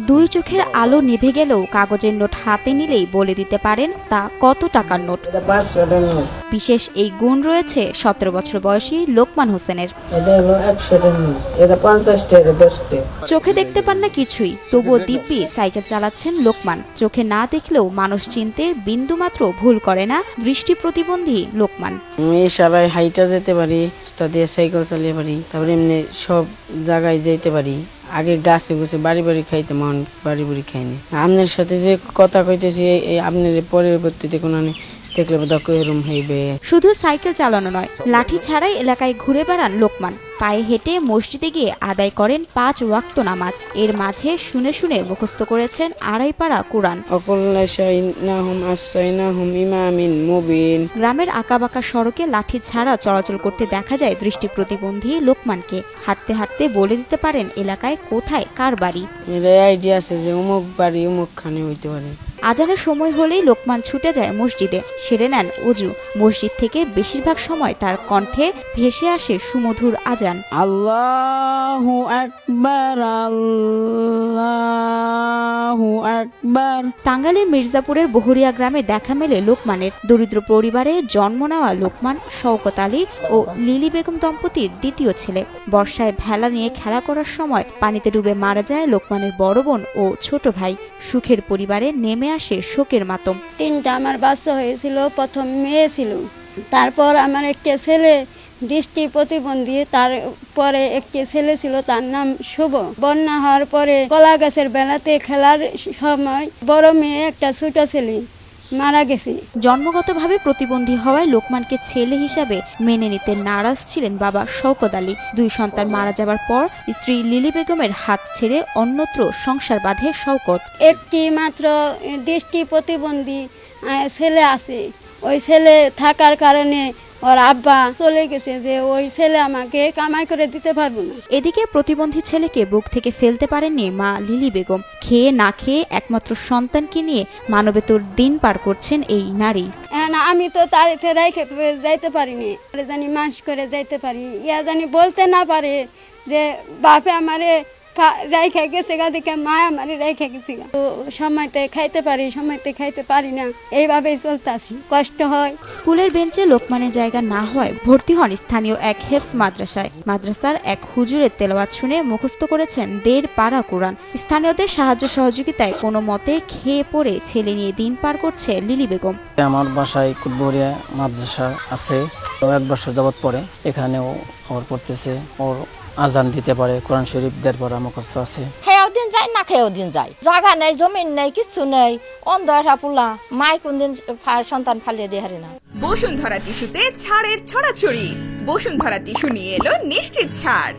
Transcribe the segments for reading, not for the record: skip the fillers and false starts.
দুই চোখের আলো নিভে গেলেও কাগজের নোট হাতে নিলেই বলে দিতে পারেন তা কত টাকার নোট। বিশেষ এই গুণ রয়েছে 17 বছর বয়সী লোকমান হোসেনের। চোখে দেখতে পান না কিছুই, তবুও দিব্যি সাইকেল চালাচ্ছেন লোকমান। চোখে না দেখলেও মানুষ চিনতে বিন্দুমাত্র ভুল করে না দৃষ্টি প্রতিবন্ধী লোকমান। আমি সবাই হাইটা যেতে পারি, রাস্তা দিয়ে সাইকেল চালিয়ে পারি, তারপরে এমনি সব জায়গায় যেতে পারি। আগে গাছে গুছে বাড়ি বাড়ি খাইতে, মন বাড়ি বাড়ি খাইনি। আপনার সাথে যে কথা কইতেছি এই আপনার পরবর্তীতে কোনো দেখলে এরম হইবে। শুধু সাইকেল চালানো নয়, লাঠি ছাড়াই এলাকায় ঘুরে বেড়ান লোকমান। পায়ে হেঁটে মসজিদে গিয়ে আদায় করেন 5 ওয়াক্ত নামাজ। এর মাঝে শুনে শুনে মুখস্থ করেছেন 2.5 পারা কোরআন। গ্রামের আঁকাবাঁকা সড়কে লাঠি ছাড়া চলাচল করতে দেখা যায় দৃষ্টি প্রতিবন্ধী লোকমানকে। হাঁটতে হাঁটতে বলে দিতে পারেন এলাকায় কোথায় কার বাড়ি। আইডিয়া আছে যে অমুক বাড়ি অমুক খানে হইতে পারে। আজানের সময় হলেই লোকমান ছুটে যায় মসজিদে, সেরে নেন অজু। মসজিদ থেকে বেশিরভাগ সময় তার কণ্ঠে ভেসে আসে সুমধুর আজান। আল্লাহু আকবার, আল্লাহু আকবার। টাঙ্গাইলের মির্জাপুরের বহরিয়া গ্রামে দেখা মেলে লোকমানের। দরিদ্র পরিবারে জন্ম নেওয়া লোকমান শওকত আলী ও লিলি বেগম দম্পতির দ্বিতীয় ছেলে। বর্ষায় ভেলা নিয়ে খেলা করার সময় পানিতে ডুবে মারা যায় লোকমানের বড় বোন ও ছোট ভাই। সুখের পরিবারে নেমে আসে শোকের মাতম। 3টা আমার বাচ্চা হয়েছিল, প্রথম মেয়ে ছিল, তারপর আমার একটা ছেলে দৃষ্টি প্রতিবন্ধী, তারপরে একটি ছেলে ছিল, তার নাম শুভ। বন্যা হওয়ার পরে কলা গাছের বেলাতে খেলার সময় বড় মেয়ে একটা ছোট ছেলে মারা গেছে। জন্মগতভাবে প্রতিবন্ধী হওয়ায় লোকমানকে ছেলে হিসাবে মেনে নিতে নারাজ ছিলেন বাবা শওকত আলী। 2 সন্তান মারা যাবার পর স্ত্রী লিলি বেগমের হাত ছেড়ে অন্যত্র সংসার বাঁধে শওকত। একটি মাত্র দৃষ্টি প্রতিবন্ধী ছেলে আছে, ওই ছেলে থাকার কারণে ওর আব্বা চলে গেছে যে ওই ছেলে আমাকে কামাই করে দিতে পারবো না। এদিকে প্রতিবন্ধী ছেলেকে বুক থেকে ফেলতে পারেননি মা লিলি বেগম। খেয়ে না খেয়ে একমাত্র সন্তানকে নিয়ে মানবেতর দিন পার করছেন এই নারী। আমি তো তারিখে রেখে যাইতে পারিনি, জানি মাস করে যাইতে পারি, ইয়া জানি বলতে না পারে যে বাপে আমারে রেখে গেছে গা, দিকে মা আমারে রেখে গেছে গা। তো সময়তে খাইতে পারি, সময়তে খাইতে পারি না, এইভাবেই চলতেছি, কষ্ট হয়। স্কুলের বেঞ্চে লোকমানের জায়গা না হয় ভর্তি হন স্থানীয় এক হেফজ মাদ্রাসায়। মাদ্রাসার এক হুজুরের তেলাওয়াত শুনে মুখস্থ করেছেন 1.5 পারা কোরআন। স্থানীয়দের সাহায্য সহযোগিতায় কোনো মতে খেয়ে পড়ে ছেলে নিয়ে দিন পার করছে লিলি বেগম। আমার বাসায় কুটবহরিয়া মাদ্রাসা আছে, 1 বছর যাবত পরে এখানেও ওর পড়তেছে। ওর আজান দিতে পারে, কোরআন শরীফ 1.5 পারা মুখস্থ আছে। খেয়েও দিন যায়, না খেয়েও দিন যায়। জায়গা নেই, জমিন নেই, কিচ্ছু নেই, অন্ধরা পোলা। মাই কোনদিন সন্তান ফালিয়ে দিয়ে হারে না। বসুন্ধরা টিস্যুতে ছাড়ের ছড়াছড়ি। বসুন্ধরা টিস্যু নিয়ে এলো নিশ্চিত ছাড়।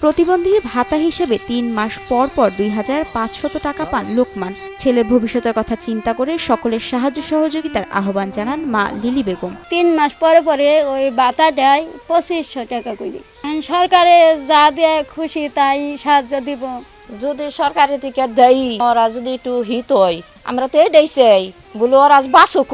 প্রতিবন্ধী ভাতা হিসেবে 3 মাস পর পর 2500 টাকা পান লোকমান। ছেলের ভবিষ্যতের কথা চিন্তা করে সকলের সাহায্য সহযোগিতার আহ্বান জানান মা লিলি বেগম। 3 মাস পরে পরে ওই ভাতা দেয় 2500 টাকা করে। সরকারে যা দেয় খুশি তাই সাহায্য দিব। যদি সরকারের থেকে দেয়, ওরা যদি একটু হিত হয়, আমরা তো এটাই চাই, বলে ওরা বাঁচুক।